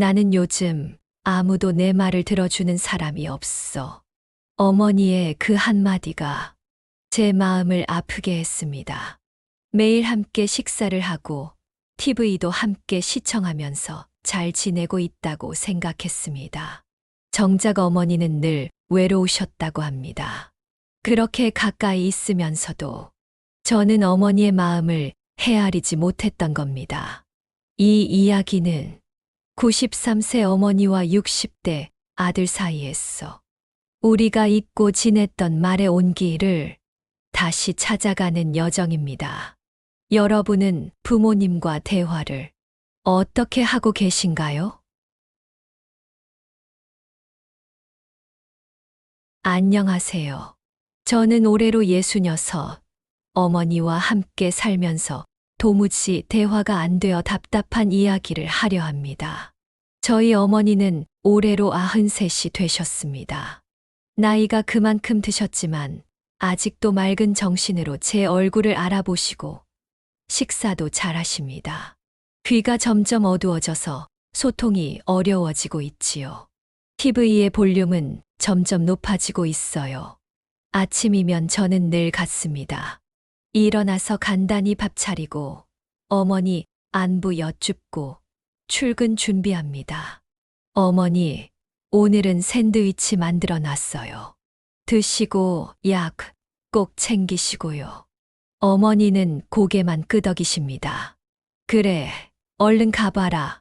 나는 요즘 아무도 내 말을 들어주는 사람이 없어. 어머니의 그 한마디가 제 마음을 아프게 했습니다. 매일 함께 식사를 하고 TV도 함께 시청하면서 잘 지내고 있다고 생각했습니다. 정작 어머니는 늘 외로우셨다고 합니다. 그렇게 가까이 있으면서도 저는 어머니의 마음을 헤아리지 못했던 겁니다. 이 이야기는 93세 어머니와 60대 아들 사이에서 우리가 잊고 지냈던 말의 온기를 다시 찾아가는 여정입니다. 여러분은 부모님과 대화를 어떻게 하고 계신가요? 안녕하세요. 저는 올해로 66, 어머니와 함께 살면서 도무지 대화가 안 되어 답답한 이야기를 하려 합니다. 저희 어머니는 올해로 93이 되셨습니다. 나이가 그만큼 드셨지만 아직도 맑은 정신으로 제 얼굴을 알아보시고 식사도 잘하십니다. 귀가 점점 어두워져서 소통이 어려워지고 있지요. TV의 볼륨은 점점 높아지고 있어요. 아침이면 저는 늘 같습니다. 일어나서 간단히 밥 차리고 어머니 안부 여쭙고 출근 준비합니다. 어머니, 오늘은 샌드위치 만들어 놨어요. 드시고 약 꼭 챙기시고요. 어머니는 고개만 끄덕이십니다. 그래, 얼른 가봐라.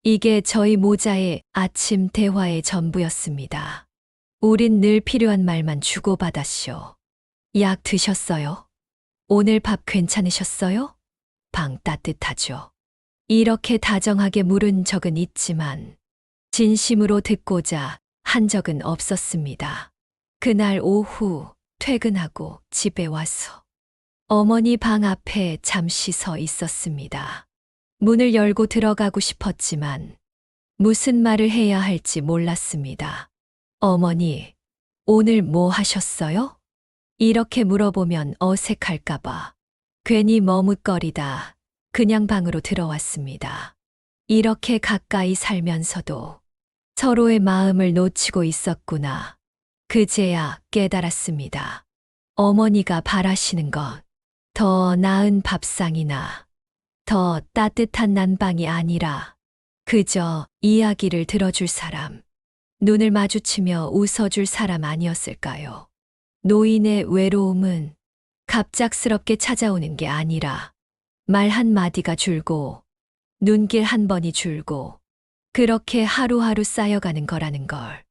이게 저희 모자의 아침 대화의 전부였습니다. 우린 늘 필요한 말만 주고받았쇼. 약 드셨어요? 오늘 밥 괜찮으셨어요? 방 따뜻하죠. 이렇게 다정하게 물은 적은 있지만 진심으로 듣고자 한 적은 없었습니다. 그날 오후 퇴근하고 집에 와서 어머니 방 앞에 잠시 서 있었습니다. 문을 열고 들어가고 싶었지만 무슨 말을 해야 할지 몰랐습니다. 어머니, 오늘 뭐 하셨어요? 이렇게 물어보면 어색할까봐 괜히 머뭇거리다 그냥 방으로 들어왔습니다. 이렇게 가까이 살면서도 서로의 마음을 놓치고 있었구나. 그제야 깨달았습니다. 어머니가 바라시는 건 더 나은 밥상이나 더 따뜻한 난방이 아니라 그저 이야기를 들어줄 사람, 눈을 마주치며 웃어줄 사람 아니었을까요? 노인의 외로움은 갑작스럽게 찾아오는 게 아니라 말 한마디가 줄고 눈길 한 번이 줄고 그렇게 하루하루 쌓여가는 거라는 걸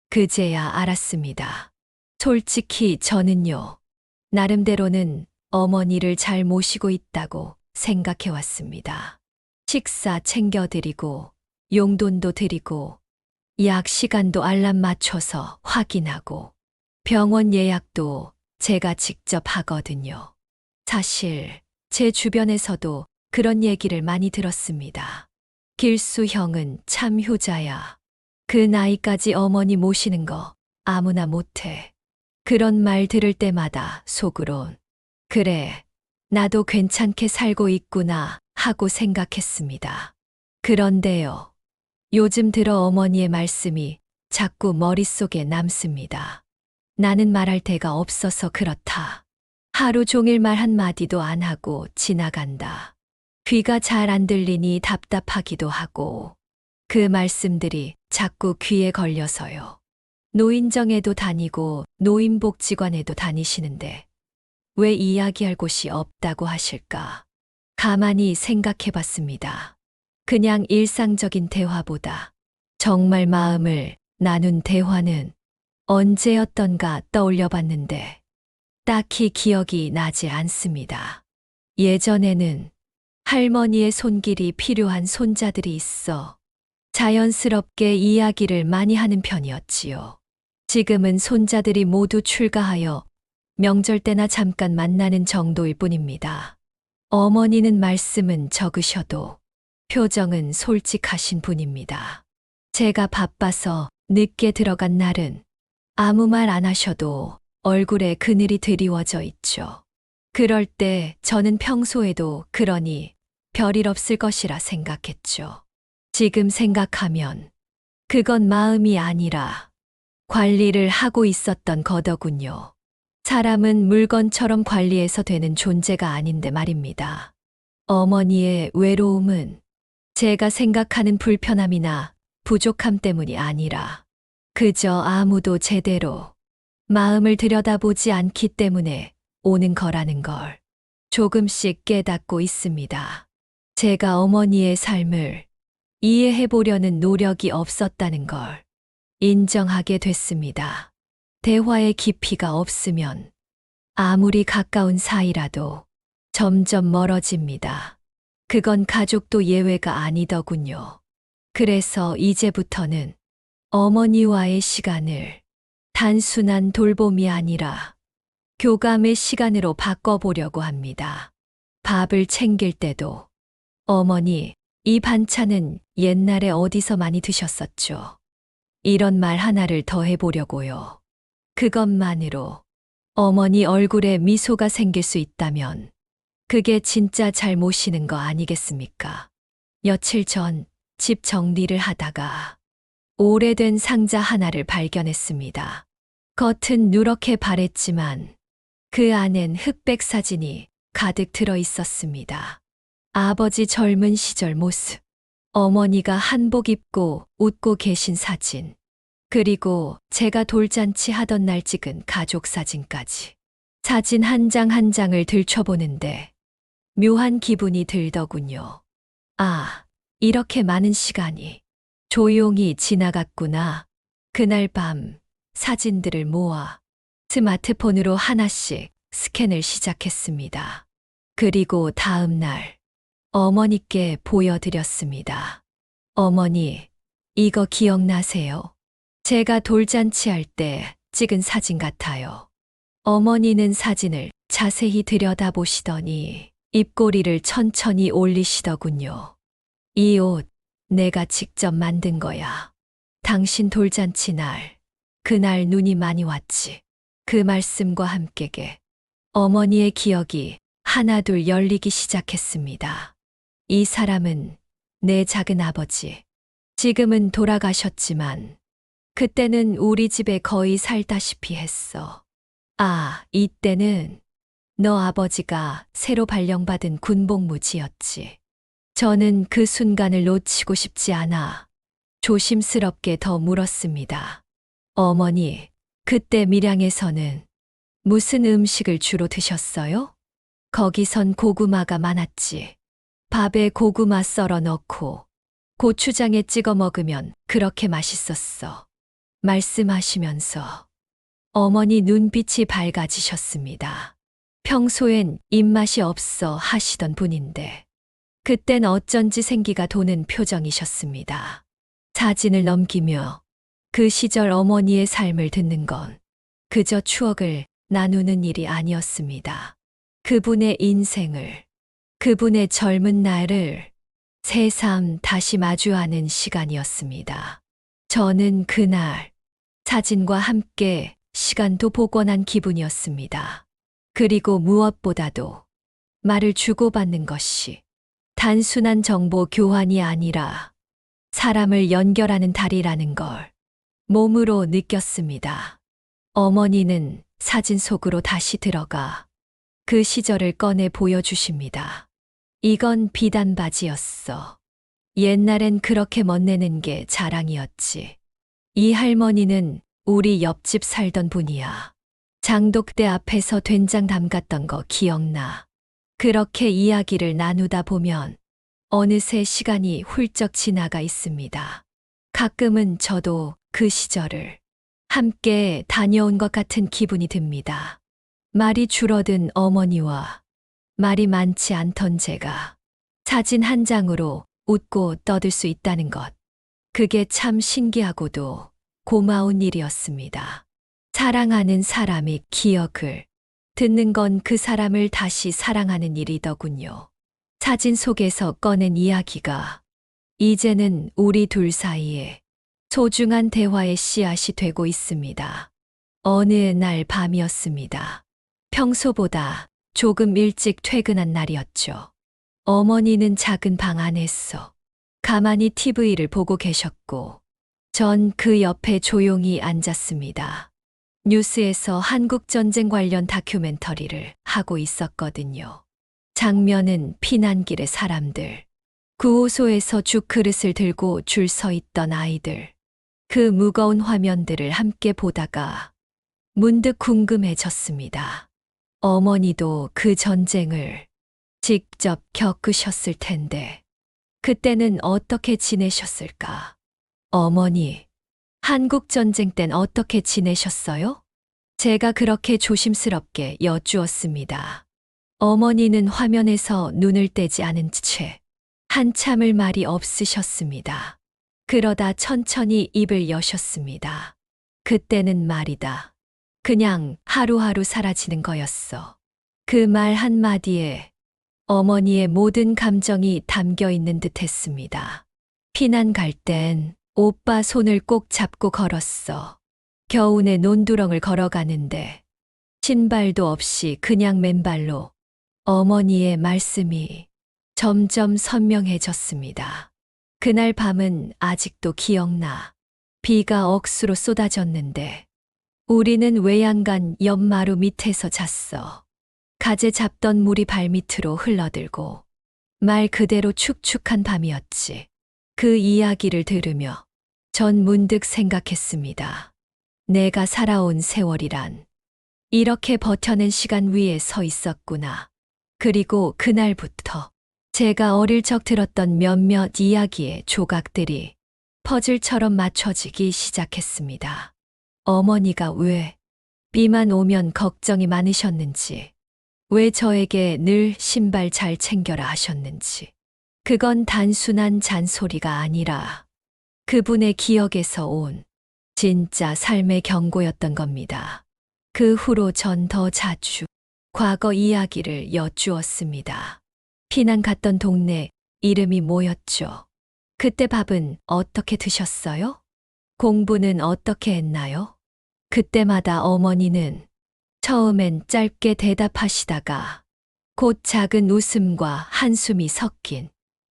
그제야 알았습니다. 솔직히 저는요, 나름대로는 어머니를 잘 모시고 있다고 생각해 왔습니다. 식사 챙겨드리고 용돈도 드리고 약 시간도 알람 맞춰서 확인하고 병원 예약도 제가 직접 하거든요. 사실 제 주변에서도 그런 얘기를 많이 들었습니다. 길수 형은 참 효자야. 그 나이까지 어머니 모시는 거 아무나 못해. 그런 말 들을 때마다 속으론 그래, 나도 괜찮게 살고 있구나 하고 생각했습니다. 그런데요, 요즘 들어 어머니의 말씀이 자꾸 머릿속에 남습니다. 나는 말할 데가 없어서 그렇다. 하루 종일 말 한마디도 안 하고 지나간다. 귀가 잘 안 들리니 답답하기도 하고 그 말씀들이 자꾸 귀에 걸려서요. 노인정에도 다니고 노인복지관에도 다니시는데 왜 이야기할 곳이 없다고 하실까? 가만히 생각해 봤습니다. 그냥 일상적인 대화보다 정말 마음을 나눈 대화는 언제였던가 떠올려 봤는데 딱히 기억이 나지 않습니다. 예전에는 할머니의 손길이 필요한 손자들이 있어 자연스럽게 이야기를 많이 하는 편이었지요. 지금은 손자들이 모두 출가하여 명절 때나 잠깐 만나는 정도일 뿐입니다. 어머니는 말씀은 적으셔도 표정은 솔직하신 분입니다. 제가 바빠서 늦게 들어간 날은 아무 말 안 하셔도 얼굴에 그늘이 드리워져 있죠. 그럴 때 저는 평소에도 그러니 별일 없을 것이라 생각했죠. 지금 생각하면 그건 마음이 아니라 관리를 하고 있었던 거더군요. 사람은 물건처럼 관리해서 되는 존재가 아닌데 말입니다. 어머니의 외로움은 제가 생각하는 불편함이나 부족함 때문이 아니라 그저 아무도 제대로 마음을 들여다보지 않기 때문에 오는 거라는 걸 조금씩 깨닫고 있습니다. 제가 어머니의 삶을 이해해 보려는 노력이 없었다는 걸 인정하게 됐습니다. 대화의 깊이가 없으면 아무리 가까운 사이라도 점점 멀어집니다. 그건 가족도 예외가 아니더군요. 그래서 이제부터는 어머니와의 시간을 단순한 돌봄이 아니라 교감의 시간으로 바꿔보려고 합니다. 밥을 챙길 때도 어머니, 이 반찬은 옛날에 어디서 많이 드셨었죠? 이런 말 하나를 더 해보려고요. 그것만으로 어머니 얼굴에 미소가 생길 수 있다면 그게 진짜 잘 모시는 거 아니겠습니까? 며칠 전 집 정리를 하다가 오래된 상자 하나를 발견했습니다. 겉은 누렇게 바랬지만 그 안엔 흑백 사진이 가득 들어 있었습니다. 아버지 젊은 시절 모습, 어머니가 한복 입고 웃고 계신 사진, 그리고 제가 돌잔치 하던 날 찍은 가족 사진까지. 사진 한 장 한 장을 들춰보는데 묘한 기분이 들더군요. 아, 이렇게 많은 시간이 조용히 지나갔구나. 그날 밤 사진들을 모아 스마트폰으로 하나씩 스캔을 시작했습니다. 그리고 다음 날 어머니께 보여드렸습니다. 어머니, 이거 기억나세요? 제가 돌잔치 할 때 찍은 사진 같아요. 어머니는 사진을 자세히 들여다보시더니 입꼬리를 천천히 올리시더군요. 이 옷 내가 직접 만든 거야. 당신 돌잔치 날, 그날 눈이 많이 왔지. 그 말씀과 함께 어머니의 기억이 하나둘 열리기 시작했습니다. 이 사람은 내 작은 아버지. 지금은 돌아가셨지만 그때는 우리 집에 거의 살다시피 했어. 아, 이때는 너 아버지가 새로 발령받은 군복무지였지. 저는 그 순간을 놓치고 싶지 않아 조심스럽게 더 물었습니다. 어머니, 그때 밀양에서는 무슨 음식을 주로 드셨어요? 거기선 고구마가 많았지. 밥에 고구마 썰어 넣고 고추장에 찍어 먹으면 그렇게 맛있었어. 말씀하시면서 어머니 눈빛이 밝아지셨습니다. 평소엔 입맛이 없어 하시던 분인데 그땐 어쩐지 생기가 도는 표정이셨습니다. 사진을 넘기며 그 시절 어머니의 삶을 듣는 건 그저 추억을 나누는 일이 아니었습니다. 그분의 인생을, 그분의 젊은 날을 새삼 다시 마주하는 시간이었습니다. 저는 그날 사진과 함께 시간도 복원한 기분이었습니다. 그리고 무엇보다도 말을 주고받는 것이 단순한 정보 교환이 아니라 사람을 연결하는 다리라는 걸 몸으로 느꼈습니다. 어머니는 사진 속으로 다시 들어가 그 시절을 꺼내 보여주십니다. 이건 비단 바지였어. 옛날엔 그렇게 멋내는 게 자랑이었지. 이 할머니는 우리 옆집 살던 분이야. 장독대 앞에서 된장 담갔던 거 기억나. 그렇게 이야기를 나누다 보면 어느새 시간이 훌쩍 지나가 있습니다. 가끔은 저도 그 시절을 함께 다녀온 것 같은 기분이 듭니다. 말이 줄어든 어머니와 말이 많지 않던 제가 사진 한 장으로 웃고 떠들 수 있다는 것. 그게 참 신기하고도 고마운 일이었습니다. 사랑하는 사람의 기억을 듣는 건 그 사람을 다시 사랑하는 일이더군요. 사진 속에서 꺼낸 이야기가 이제는 우리 둘 사이에 소중한 대화의 씨앗이 되고 있습니다. 어느 날 밤이었습니다. 평소보다 조금 일찍 퇴근한 날이었죠. 어머니는 작은 방 안에서 가만히 TV를 보고 계셨고, 전 그 옆에 조용히 앉았습니다. 뉴스에서 한국전쟁 관련 다큐멘터리를 하고 있었거든요. 장면은 피난길의 사람들, 구호소에서 죽 그릇을 들고 줄 서 있던 아이들, 그 무거운 화면들을 함께 보다가 문득 궁금해졌습니다. 어머니도 그 전쟁을 직접 겪으셨을 텐데, 그때는 어떻게 지내셨을까? 어머니, 한국전쟁 땐 어떻게 지내셨어요? 제가 그렇게 조심스럽게 여쭈었습니다. 어머니는 화면에서 눈을 떼지 않은 채 한참을 말이 없으셨습니다. 그러다 천천히 입을 여셨습니다. 그때는 말이다. 그냥 하루하루 사라지는 거였어. 그 말 한마디에 어머니의 모든 감정이 담겨 있는 듯 했습니다. 피난 갈 땐 오빠 손을 꼭 잡고 걸었어. 겨우내 논두렁을 걸어가는데 신발도 없이 그냥 맨발로. 어머니의 말씀이 점점 선명해졌습니다. 그날 밤은 아직도 기억나. 비가 억수로 쏟아졌는데 우리는 외양간 옆마루 밑에서 잤어. 가재 잡던 물이 발밑으로 흘러들고 말 그대로 축축한 밤이었지. 그 이야기를 들으며 전 문득 생각했습니다. 내가 살아온 세월이란 이렇게 버텨낸 시간 위에 서 있었구나. 그리고 그날부터 제가 어릴 적 들었던 몇몇 이야기의 조각들이 퍼즐처럼 맞춰지기 시작했습니다. 어머니가 왜 비만 오면 걱정이 많으셨는지, 왜 저에게 늘 신발 잘 챙겨라 하셨는지, 그건 단순한 잔소리가 아니라 그분의 기억에서 온 진짜 삶의 경고였던 겁니다. 그 후로 전 더 자주 과거 이야기를 여쭈었습니다. 피난 갔던 동네 이름이 뭐였죠? 그때 밥은 어떻게 드셨어요? 공부는 어떻게 했나요? 그때마다 어머니는 처음엔 짧게 대답하시다가 곧 작은 웃음과 한숨이 섞인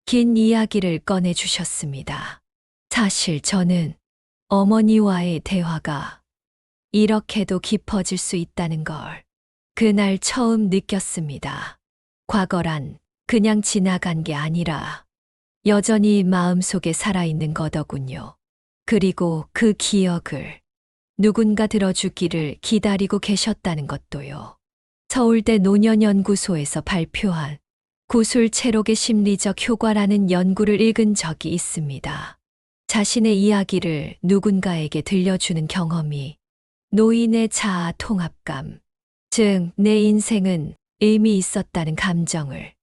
긴 이야기를 꺼내주셨습니다. 사실 저는 어머니와의 대화가 이렇게도 깊어질 수 있다는 걸 그날 처음 느꼈습니다. 과거란 그냥 지나간 게 아니라 여전히 마음속에 살아있는 거더군요. 그리고 그 기억을 누군가 들어주기를 기다리고 계셨다는 것도요. 서울대 노년연구소에서 발표한 구술 체록의 심리적 효과라는 연구를 읽은 적이 있습니다. 자신의 이야기를 누군가에게 들려주는 경험이 노인의 자아 통합감, 즉 내 인생은 의미 있었다는 감정을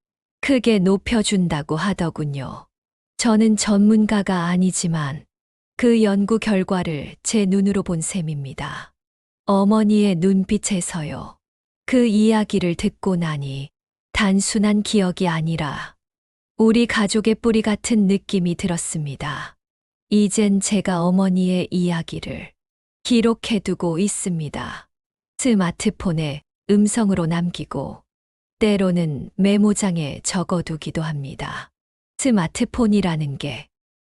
크게 높여준다고 하더군요. 저는 전문가가 아니지만 그 연구 결과를 제 눈으로 본 셈입니다. 어머니의 눈빛에서요. 그 이야기를 듣고 나니 단순한 기억이 아니라 우리 가족의 뿌리 같은 느낌이 들었습니다. 이젠 제가 어머니의 이야기를 기록해두고 있습니다. 스마트폰에 음성으로 남기고 때로는 메모장에 적어두기도 합니다. 스마트폰이라는 게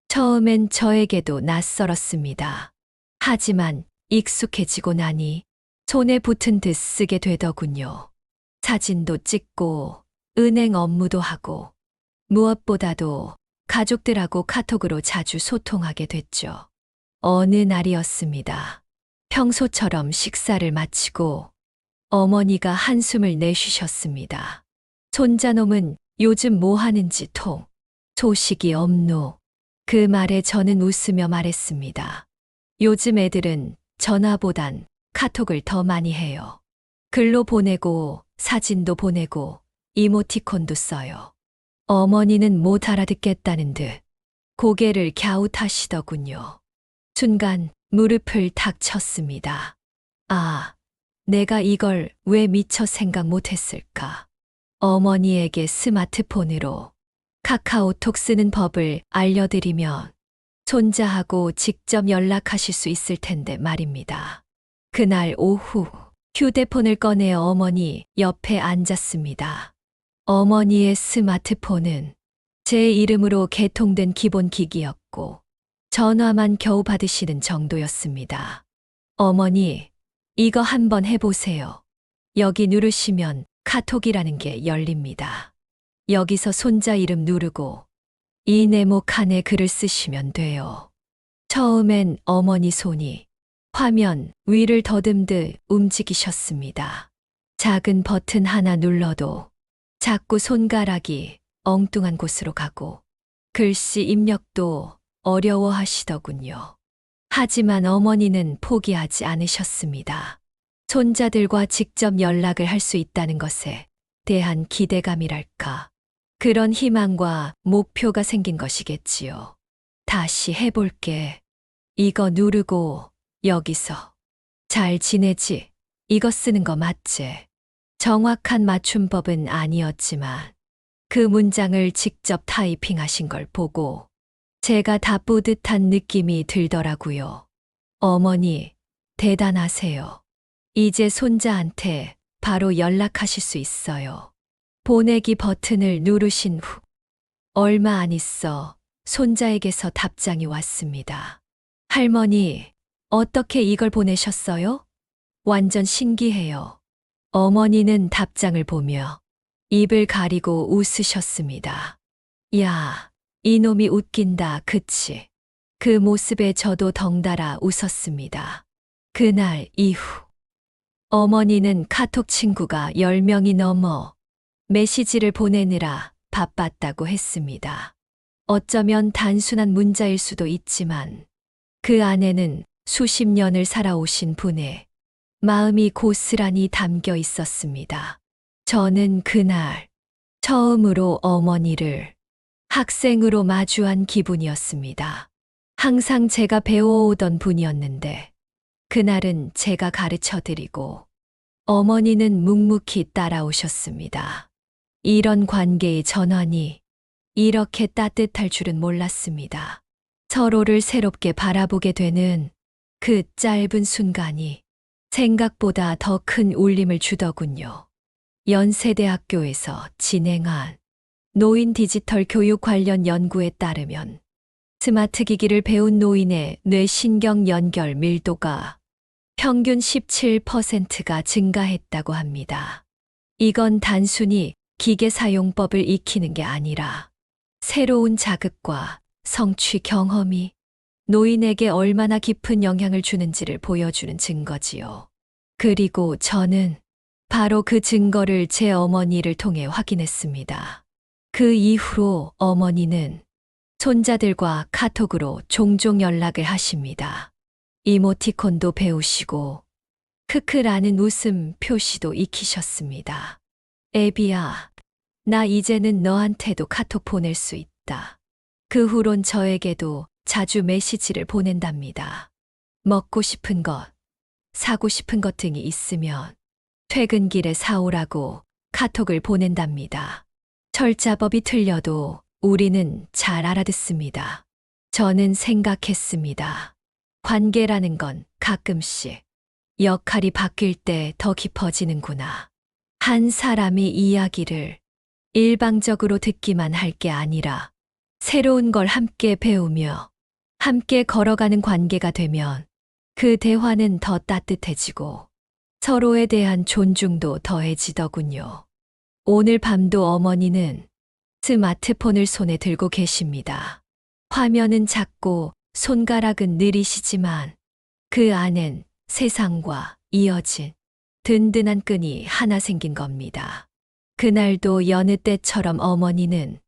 처음엔 저에게도 낯설었습니다. 하지만 익숙해지고 나니 손에 붙은 듯 쓰게 되더군요. 사진도 찍고 은행 업무도 하고 무엇보다도 가족들하고 카톡으로 자주 소통하게 됐죠. 어느 날이었습니다. 평소처럼 식사를 마치고 어머니가 한숨을 내쉬셨습니다. 손자놈은 요즘 뭐 하는지 통 소식이 없노. 그 말에 저는 웃으며 말했습니다. 요즘 애들은 전화보단 카톡을 더 많이 해요. 글로 보내고 사진도 보내고 이모티콘도 써요. 어머니는 못 알아듣겠다는 듯 고개를 갸웃하시더군요. 순간 무릎을 탁 쳤습니다. 아, 내가 이걸 왜 미처 생각 못했을까? 어머니에게 스마트폰으로 카카오톡 쓰는 법을 알려드리면 손자하고 직접 연락하실 수 있을 텐데 말입니다. 그날 오후 휴대폰을 꺼내 어머니 옆에 앉았습니다. 어머니의 스마트폰은 제 이름으로 개통된 기본 기기였고 전화만 겨우 받으시는 정도였습니다. 어머니, 이거 한번 해보세요. 여기 누르시면 카톡이라는 게 열립니다. 여기서 손자 이름 누르고 이 네모 칸에 글을 쓰시면 돼요. 처음엔 어머니 손이 화면 위를 더듬듯 움직이셨습니다. 작은 버튼 하나 눌러도 자꾸 손가락이 엉뚱한 곳으로 가고 글씨 입력도 어려워하시더군요. 하지만 어머니는 포기하지 않으셨습니다. 손자들과 직접 연락을 할 수 있다는 것에 대한 기대감이랄까. 그런 희망과 목표가 생긴 것이겠지요. 다시 해볼게. 이거 누르고 여기서 잘 지내지? 이거 쓰는 거 맞지? 정확한 맞춤법은 아니었지만 그 문장을 직접 타이핑하신 걸 보고 제가 다 뿌듯한 느낌이 들더라고요. 어머니, 대단하세요. 이제 손자한테 바로 연락하실 수 있어요. 보내기 버튼을 누르신 후 얼마 안 있어 손자에게서 답장이 왔습니다. 할머니, 어떻게 이걸 보내셨어요? 완전 신기해요. 어머니는 답장을 보며 입을 가리고 웃으셨습니다. 야, 이놈이 웃긴다, 그치? 그 모습에 저도 덩달아 웃었습니다. 그날 이후 어머니는 카톡 친구가 10명이 넘어 메시지를 보내느라 바빴다고 했습니다. 어쩌면 단순한 문자일 수도 있지만 그 안에는 수십 년을 살아오신 분의 마음이 고스란히 담겨 있었습니다. 저는 그날 처음으로 어머니를 학생으로 마주한 기분이었습니다. 항상 제가 배워오던 분이었는데 그날은 제가 가르쳐 드리고 어머니는 묵묵히 따라오셨습니다. 이런 관계의 전환이 이렇게 따뜻할 줄은 몰랐습니다. 서로를 새롭게 바라보게 되는 그 짧은 순간이 생각보다 더 큰 울림을 주더군요. 연세대학교에서 진행한 노인 디지털 교육 관련 연구에 따르면 스마트 기기를 배운 노인의 뇌신경 연결 밀도가 평균 17%가 증가했다고 합니다. 이건 단순히 기계 사용법을 익히는 게 아니라 새로운 자극과 성취 경험이 노인에게 얼마나 깊은 영향을 주는지를 보여주는 증거지요. 그리고 저는 바로 그 증거를 제 어머니를 통해 확인했습니다. 그 이후로 어머니는 손자들과 카톡으로 종종 연락을 하십니다. 이모티콘도 배우시고 크크라는 웃음 표시도 익히셨습니다. 애비야, 나 이제는 너한테도 카톡 보낼 수 있다. 그 후론 저에게도 자주 메시지를 보낸답니다. 먹고 싶은 것, 사고 싶은 것 등이 있으면 퇴근길에 사오라고 카톡을 보낸답니다. 철자법이 틀려도 우리는 잘 알아듣습니다. 저는 생각했습니다. 관계라는 건 가끔씩 역할이 바뀔 때 더 깊어지는구나. 한 사람이 이야기를 일방적으로 듣기만 할 게 아니라 새로운 걸 함께 배우며 함께 걸어가는 관계가 되면 그 대화는 더 따뜻해지고 서로에 대한 존중도 더해지더군요. 오늘 밤도 어머니는 스마트폰을 손에 들고 계십니다. 화면은 작고 손가락은 느리시지만 그 안엔 세상과 이어진 든든한 끈이 하나 생긴 겁니다. 그날도 여느 때처럼 어머니는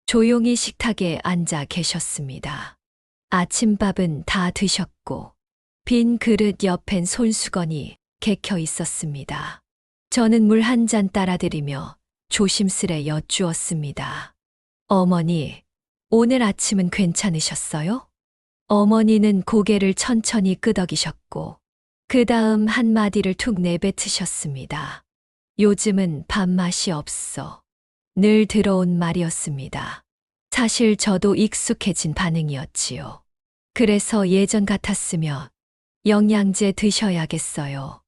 조용히 식탁에 앉아 계셨습니다. 아침밥은 다 드셨고 빈 그릇 옆엔 손수건이 개켜 있었습니다. 저는 물 한 잔 따라드리며 조심스레 여쭈었습니다. 어머니, 오늘 아침은 괜찮으셨어요? 어머니는 고개를 천천히 끄덕이셨고 그 다음 한마디를 툭 내뱉으셨습니다. 요즘은 밥맛이 없어. 늘 들어온 말이었습니다. 사실 저도 익숙해진 반응이었지요. 그래서 예전 같았으면 영양제 드셔야겠어요.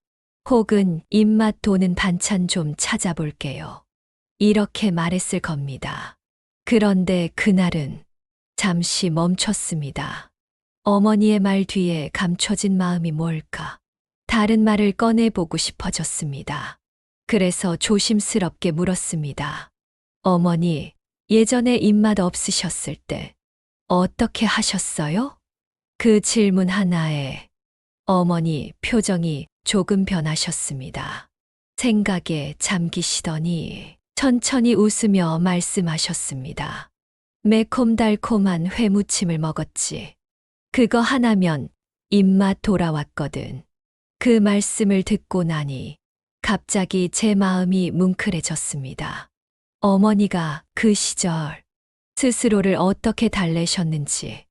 혹은 입맛 도는 반찬 좀 찾아볼게요. 이렇게 말했을 겁니다. 그런데 그날은 잠시 멈췄습니다. 어머니의 말 뒤에 감춰진 마음이 뭘까? 다른 말을 꺼내보고 싶어졌습니다. 그래서 조심스럽게 물었습니다. 어머니, 예전에 입맛 없으셨을 때 어떻게 하셨어요? 그 질문 하나에 어머니 표정이 조금 변하셨습니다. 생각에 잠기시더니 천천히 웃으며 말씀하셨습니다. 매콤달콤한 회무침을 먹었지. 그거 하나면 입맛 돌아왔거든. 그 말씀을 듣고 나니 갑자기 제 마음이 뭉클해졌습니다. 어머니가 그 시절 스스로를 어떻게 달래셨는지,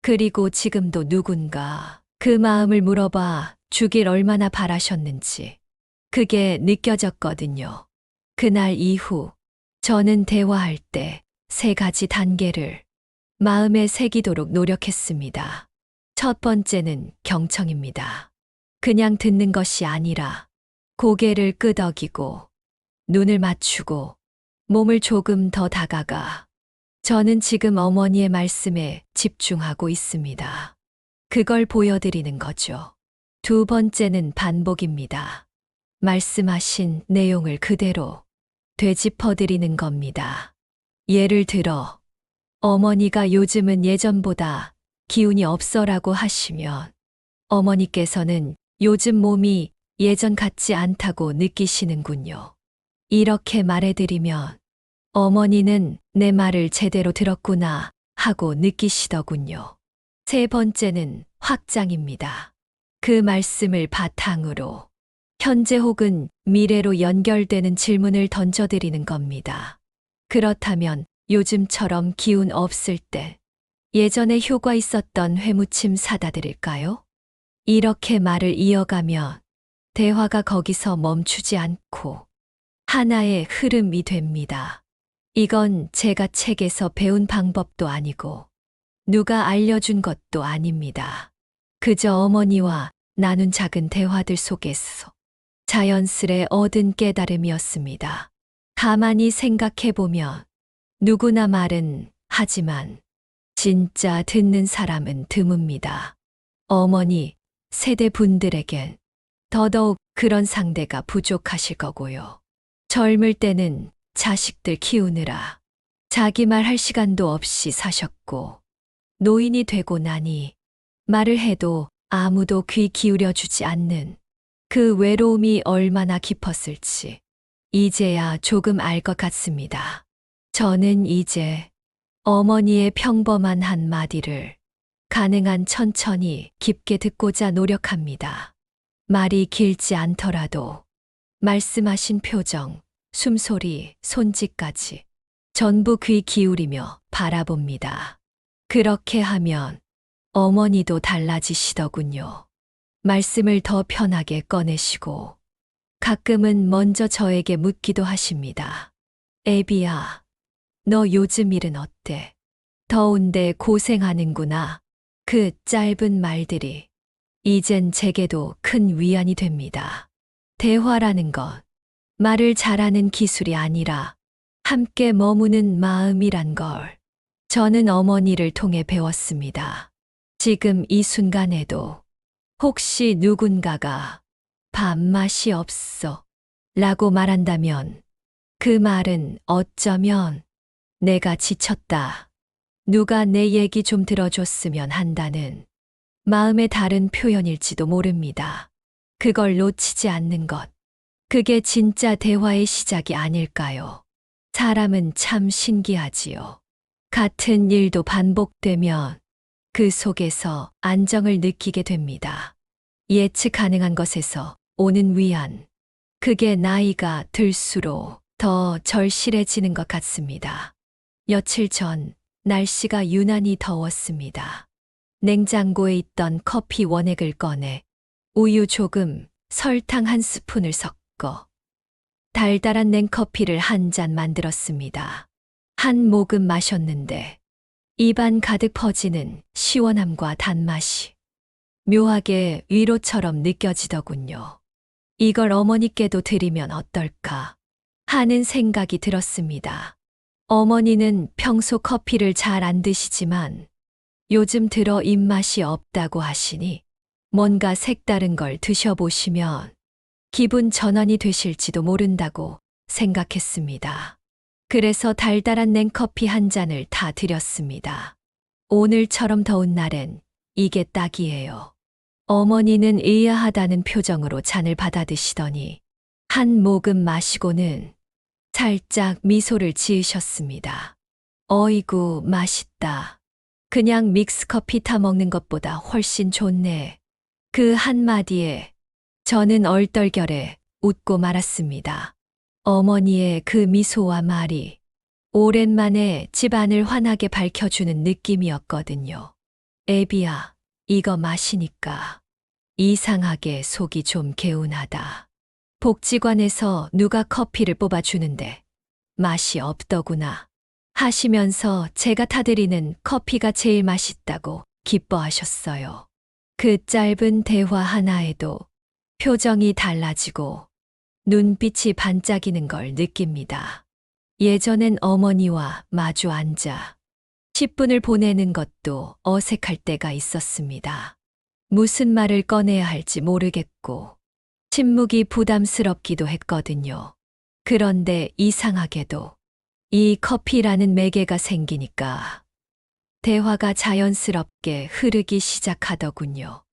그리고 지금도 누군가 그 마음을 물어봐 주길 얼마나 바라셨는지, 그게 느껴졌거든요. 그날 이후 저는 대화할 때 3가지 단계를 마음에 새기도록 노력했습니다. 첫 번째는 경청입니다. 그냥 듣는 것이 아니라 고개를 끄덕이고 눈을 맞추고 몸을 조금 더 다가가 저는 지금 어머니의 말씀에 집중하고 있습니다. 그걸 보여드리는 거죠. 두 번째는 반복입니다. 말씀하신 내용을 그대로 되짚어드리는 겁니다. 예를 들어, 어머니가 요즘은 예전보다 기운이 없어라고 하시면 어머니께서는 요즘 몸이 예전 같지 않다고 느끼시는군요. 이렇게 말해드리면 어머니는 내 말을 제대로 들었구나 하고 느끼시더군요. 세 번째는 확장입니다. 그 말씀을 바탕으로 현재 혹은 미래로 연결되는 질문을 던져드리는 겁니다. 그렇다면 요즘처럼 기운 없을 때 예전에 효과 있었던 회무침 사다 드릴까요? 이렇게 말을 이어가면 대화가 거기서 멈추지 않고 하나의 흐름이 됩니다. 이건 제가 책에서 배운 방법도 아니고 누가 알려준 것도 아닙니다. 그저 어머니와 나눈 작은 대화들 속에서 자연스레 얻은 깨달음이었습니다. 가만히 생각해보면 누구나 말은 하지만 진짜 듣는 사람은 드뭅니다. 어머니 세대 분들에겐 더더욱 그런 상대가 부족하실 거고요. 젊을 때는 자식들 키우느라 자기 말 할 시간도 없이 사셨고 노인이 되고 나니 말을 해도 아무도 귀 기울여 주지 않는 그 외로움이 얼마나 깊었을지 이제야 조금 알 것 같습니다. 저는 이제 어머니의 평범한 한마디를 가능한 천천히 깊게 듣고자 노력합니다. 말이 길지 않더라도 말씀하신 표정, 숨소리, 손짓까지 전부 귀 기울이며 바라봅니다. 그렇게 하면 어머니도 달라지시더군요. 말씀을 더 편하게 꺼내시고 가끔은 먼저 저에게 묻기도 하십니다. 애비야, 너 요즘 일은 어때? 더운데 고생하는구나. 그 짧은 말들이 이젠 제게도 큰 위안이 됩니다. 대화라는 건 말을 잘하는 기술이 아니라 함께 머무는 마음이란 걸 저는 어머니를 통해 배웠습니다. 지금 이 순간에도 혹시 누군가가 밥맛이 없어 라고 말한다면 그 말은 어쩌면 내가 지쳤다, 누가 내 얘기 좀 들어줬으면 한다는 마음의 다른 표현일지도 모릅니다. 그걸 놓치지 않는 것, 그게 진짜 대화의 시작이 아닐까요? 사람은 참 신기하지요. 같은 일도 반복되면 그 속에서 안정을 느끼게 됩니다. 예측 가능한 것에서 오는 위안, 그게 나이가 들수록 더 절실해지는 것 같습니다. 며칠 전 날씨가 유난히 더웠습니다. 냉장고에 있던 커피 원액을 꺼내 우유 조금, 설탕 한 스푼을 섞어 달달한 냉커피를 한 잔 만들었습니다. 한 모금 마셨는데 입안 가득 퍼지는 시원함과 단맛이 묘하게 위로처럼 느껴지더군요. 이걸 어머니께도 드리면 어떨까 하는 생각이 들었습니다. 어머니는 평소 커피를 잘 안 드시지만 요즘 들어 입맛이 없다고 하시니 뭔가 색다른 걸 드셔보시면 기분 전환이 되실지도 모른다고 생각했습니다. 그래서 달달한 냉커피 한 잔을 다 드렸습니다. 오늘처럼 더운 날엔 이게 딱이에요. 어머니는 의아하다는 표정으로 잔을 받아 드시더니 한 모금 마시고는 살짝 미소를 지으셨습니다. 어이구, 맛있다. 그냥 믹스커피 타 먹는 것보다 훨씬 좋네. 그 한마디에 저는 얼떨결에 웃고 말았습니다. 어머니의 그 미소와 말이 오랜만에 집안을 환하게 밝혀주는 느낌이었거든요. 애비야, 이거 마시니까 이상하게 속이 좀 개운하다. 복지관에서 누가 커피를 뽑아주는데 맛이 없더구나 하시면서 제가 타드리는 커피가 제일 맛있다고 기뻐하셨어요. 그 짧은 대화 하나에도 표정이 달라지고 눈빛이 반짝이는 걸 느낍니다. 예전엔 어머니와 마주 앉아 10분을 보내는 것도 어색할 때가 있었습니다. 무슨 말을 꺼내야 할지 모르겠고 침묵이 부담스럽기도 했거든요. 그런데 이상하게도 이 커피라는 매개가 생기니까 대화가 자연스럽게 흐르기 시작하더군요.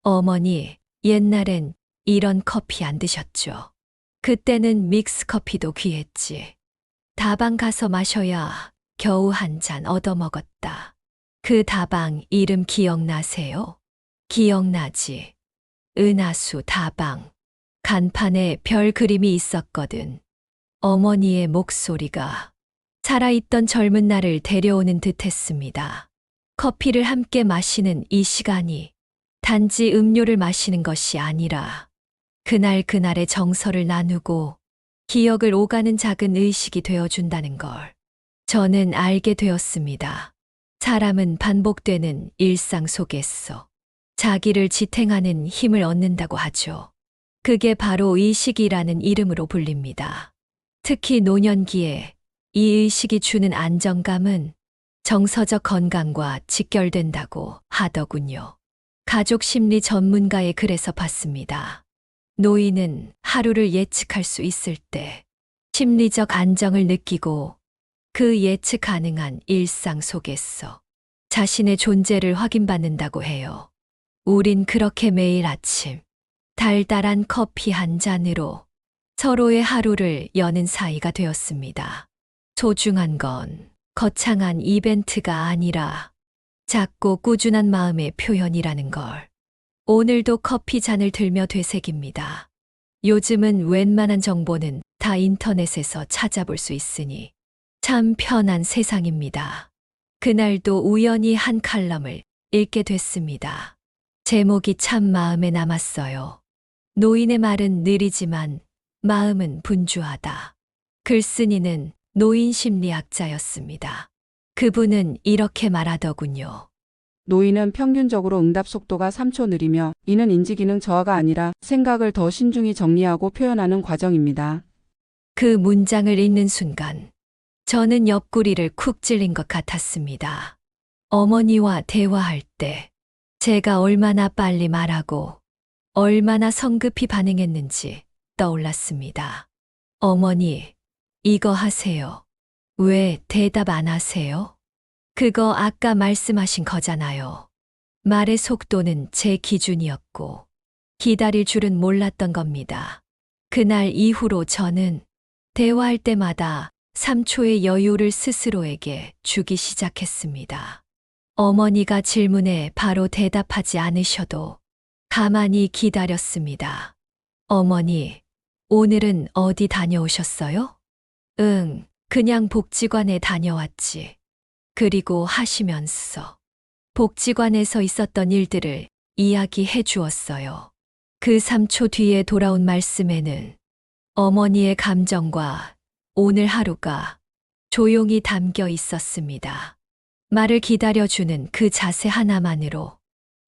어머니, 옛날엔 이런 커피 안 드셨죠? 그때는 믹스커피도 귀했지. 다방 가서 마셔야 겨우 한 잔 얻어먹었다. 그 다방 이름 기억나세요? 기억나지. 은하수 다방. 간판에 별 그림이 있었거든. 어머니의 목소리가 살아있던 젊은 날을 데려오는 듯 했습니다. 커피를 함께 마시는 이 시간이 단지 음료를 마시는 것이 아니라 그날 그날의 정서를 나누고 기억을 오가는 작은 의식이 되어준다는 걸 저는 알게 되었습니다. 사람은 반복되는 일상 속에서 자기를 지탱하는 힘을 얻는다고 하죠. 그게 바로 의식이라는 이름으로 불립니다. 특히 노년기에 이 의식이 주는 안정감은 정서적 건강과 직결된다고 하더군요. 가족 심리 전문가의 글에서 봤습니다. 노인은 하루를 예측할 수 있을 때 심리적 안정을 느끼고 그 예측 가능한 일상 속에서 자신의 존재를 확인받는다고 해요. 우린 그렇게 매일 아침 달달한 커피 한 잔으로 서로의 하루를 여는 사이가 되었습니다. 소중한 건 거창한 이벤트가 아니라 작고 꾸준한 마음의 표현이라는 걸 오늘도 커피 잔을 들며 되새깁니다. 요즘은 웬만한 정보는 다 인터넷에서 찾아볼 수 있으니 참 편한 세상입니다. 그날도 우연히 한 칼럼을 읽게 됐습니다. 제목이 참 마음에 남았어요. 노인의 말은 느리지만 마음은 분주하다. 글쓴이는 노인 심리학자였습니다. 그분은 이렇게 말하더군요. 노인은 평균적으로 응답 속도가 3초 느리며 이는 인지기능 저하가 아니라 생각을 더 신중히 정리하고 표현하는 과정입니다. 그 문장을 읽는 순간 저는 옆구리를 쿡 찔린 것 같았습니다. 어머니와 대화할 때 제가 얼마나 빨리 말하고 얼마나 성급히 반응했는지 떠올랐습니다. 어머니, 이거 하세요. 왜 대답 안 하세요? 그거 아까 말씀하신 거잖아요. 말의 속도는 제 기준이었고 기다릴 줄은 몰랐던 겁니다. 그날 이후로 저는 대화할 때마다 3초의 여유를 스스로에게 주기 시작했습니다. 어머니가 질문에 바로 대답하지 않으셔도 가만히 기다렸습니다. 어머니, 오늘은 어디 다녀오셨어요? 응, 그냥 복지관에 다녀왔지. 그리고 하시면서 복지관에서 있었던 일들을 이야기해 주었어요. 그 3초 뒤에 돌아온 말씀에는 어머니의 감정과 오늘 하루가 조용히 담겨 있었습니다. 말을 기다려주는 그 자세 하나만으로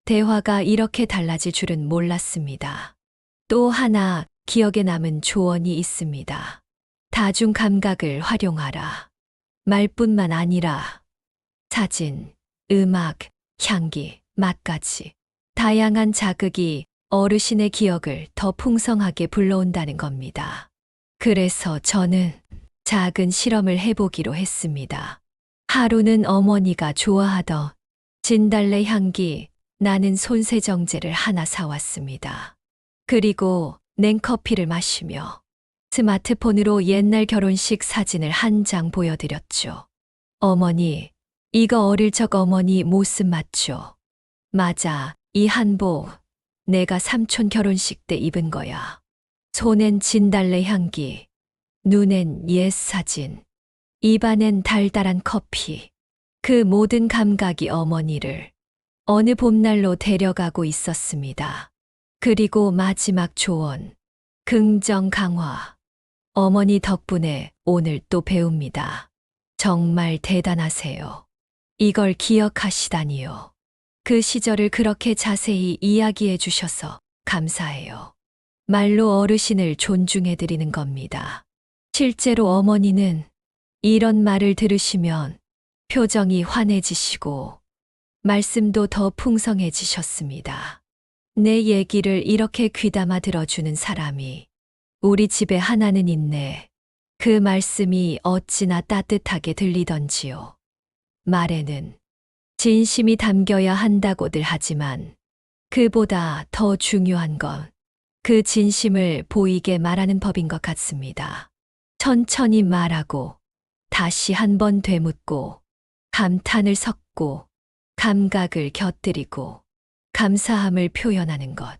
대화가 이렇게 달라질 줄은 몰랐습니다. 또 하나 기억에 남은 조언이 있습니다. 다중 감각을 활용하라. 말뿐만 아니라 사진, 음악, 향기, 맛까지 다양한 자극이 어르신의 기억을 더 풍성하게 불러온다는 겁니다. 그래서 저는 작은 실험을 해보기로 했습니다. 하루는 어머니가 좋아하던 진달래 향기 나는 손세정제를 하나 사왔습니다. 그리고 냉커피를 마시며 스마트폰으로 옛날 결혼식 사진을 한 장 보여드렸죠. 어머니, 이거 어릴 적 어머니 모습 맞죠? 맞아, 이 한복 내가 삼촌 결혼식 때 입은 거야. 손엔 진달래 향기, 눈엔 옛 사진, 입안엔 달달한 커피. 그 모든 감각이 어머니를 어느 봄날로 데려가고 있었습니다. 그리고 마지막 조언, 긍정 강화. 어머니 덕분에 오늘 또 배웁니다. 정말 대단하세요. 이걸 기억하시다니요. 그 시절을 그렇게 자세히 이야기해 주셔서 감사해요. 말로 어르신을 존중해 드리는 겁니다. 실제로 어머니는 이런 말을 들으시면 표정이 환해지시고 말씀도 더 풍성해지셨습니다. 내 얘기를 이렇게 귀담아 들어주는 사람이 우리 집에 하나는 있네. 그 말씀이 어찌나 따뜻하게 들리던지요. 말에는 진심이 담겨야 한다고들 하지만 그보다 더 중요한 건 그 진심을 보이게 말하는 법인 것 같습니다. 천천히 말하고 다시 한 번 되묻고 감탄을 섞고 감각을 곁들이고 감사함을 표현하는 것.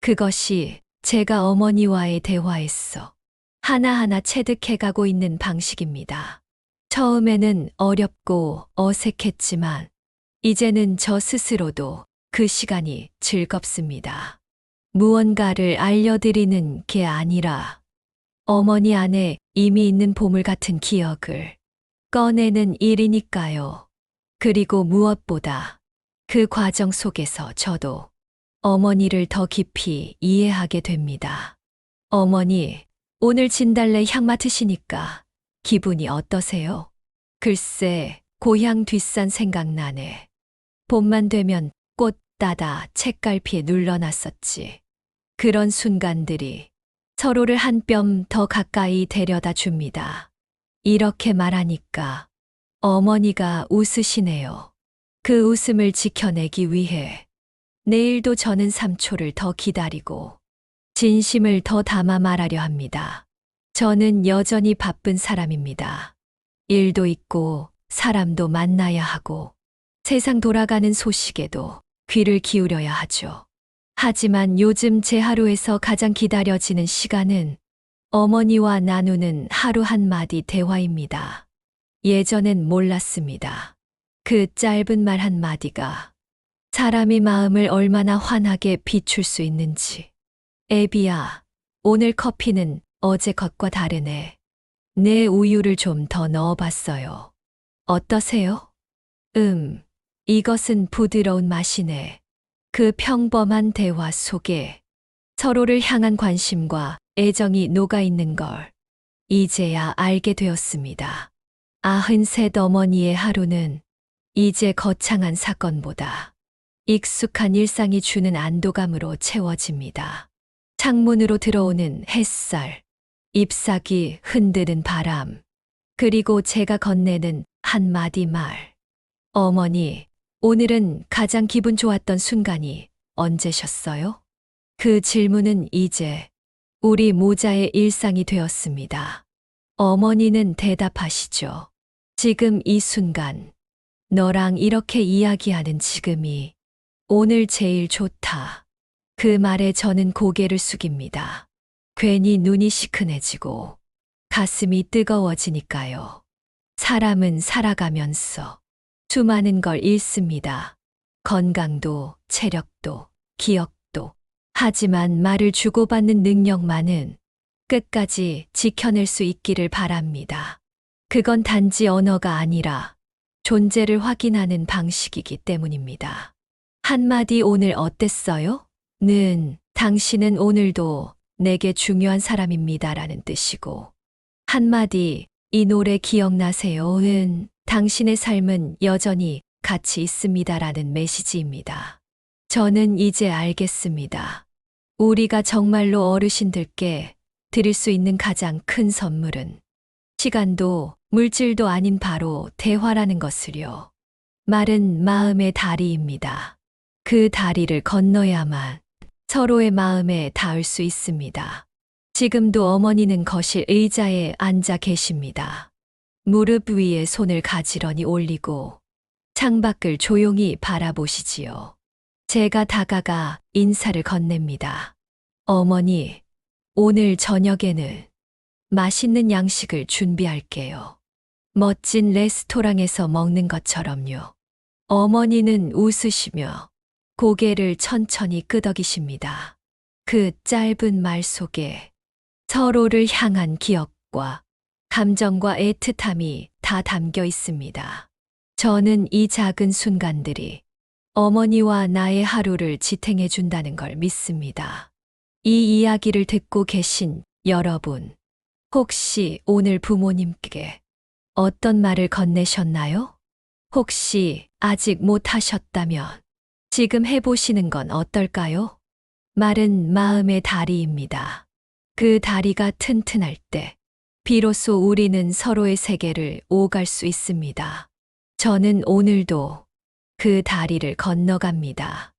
그것이 제가 어머니와의 대화에서 하나하나 체득해가고 있는 방식입니다. 처음에는 어렵고 어색했지만 이제는 저 스스로도 그 시간이 즐겁습니다. 무언가를 알려드리는 게 아니라 어머니 안에 이미 있는 보물 같은 기억을 꺼내는 일이니까요. 그리고 무엇보다 그 과정 속에서 저도 어머니를 더 깊이 이해하게 됩니다. 어머니, 오늘 진달래 향 맡으시니까 기분이 어떠세요? 글쎄, 고향 뒷산 생각나네. 봄만 되면 꽃 따다 책갈피에 눌러놨었지. 그런 순간들이 서로를 한 뼘 더 가까이 데려다 줍니다. 이렇게 말하니까 어머니가 웃으시네요. 그 웃음을 지켜내기 위해 내일도 저는 3초를 더 기다리고 진심을 더 담아 말하려 합니다. 저는 여전히 바쁜 사람입니다. 일도 있고 사람도 만나야 하고 세상 돌아가는 소식에도 귀를 기울여야 하죠. 하지만 요즘 제 하루에서 가장 기다려지는 시간은 어머니와 나누는 하루 한마디 대화입니다. 예전엔 몰랐습니다. 그 짧은 말 한마디가 사람의 마음을 얼마나 환하게 비출 수 있는지. 애비야, 오늘 커피는 어제 것과 다르네. 내 우유를 좀 더 넣어봤어요. 어떠세요? 이것은 부드러운 맛이네. 그 평범한 대화 속에 서로를 향한 관심과 애정이 녹아있는 걸 이제야 알게 되었습니다. 93 어머니의 하루는 이제 거창한 사건보다 익숙한 일상이 주는 안도감으로 채워집니다. 창문으로 들어오는 햇살, 잎사귀 흔드는 바람, 그리고 제가 건네는 한마디 말. 어머니, 오늘은 가장 기분 좋았던 순간이 언제셨어요? 그 질문은 이제 우리 모자의 일상이 되었습니다. 어머니는 대답하시죠. 지금 이 순간, 너랑 이렇게 이야기하는 지금이 오늘 제일 좋다. 그 말에 저는 고개를 숙입니다. 괜히 눈이 시큰해지고 가슴이 뜨거워지니까요. 사람은 살아가면서 수많은 걸 잃습니다. 건강도, 체력도, 기억도. 하지만 말을 주고받는 능력만은 끝까지 지켜낼 수 있기를 바랍니다. 그건 단지 언어가 아니라 존재를 확인하는 방식이기 때문입니다. 한마디 오늘 어땠어요? 는 당신은 오늘도 내게 중요한 사람입니다라는 뜻이고, 한마디 이 노래 기억나세요? 당신의 삶은 여전히 가치 있습니다라는 메시지입니다. 저는 이제 알겠습니다. 우리가 정말로 어르신들께 드릴 수 있는 가장 큰 선물은 시간도 물질도 아닌 바로 대화라는 것을요. 말은 마음의 다리입니다. 그 다리를 건너야만 서로의 마음에 닿을 수 있습니다. 지금도 어머니는 거실 의자에 앉아 계십니다. 무릎 위에 손을 가지런히 올리고 창밖을 조용히 바라보시지요. 제가 다가가 인사를 건넵니다. 어머니, 오늘 저녁에는 맛있는 양식을 준비할게요. 멋진 레스토랑에서 먹는 것처럼요. 어머니는 웃으시며 고개를 천천히 끄덕이십니다. 그 짧은 말 속에 서로를 향한 기억과 감정과 애틋함이 다 담겨 있습니다. 저는 이 작은 순간들이 어머니와 나의 하루를 지탱해 준다는 걸 믿습니다. 이 이야기를 듣고 계신 여러분, 혹시 오늘 부모님께 어떤 말을 건네셨나요? 혹시 아직 못 하셨다면 지금 해보시는 건 어떨까요? 말은 마음의 다리입니다. 그 다리가 튼튼할 때 비로소 우리는 서로의 세계를 오갈 수 있습니다. 저는 오늘도 그 다리를 건너갑니다.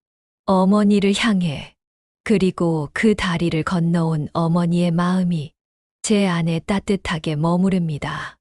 어머니를 향해, 그리고 그 다리를 건너온 어머니의 마음이 제 안에 따뜻하게 머무릅니다.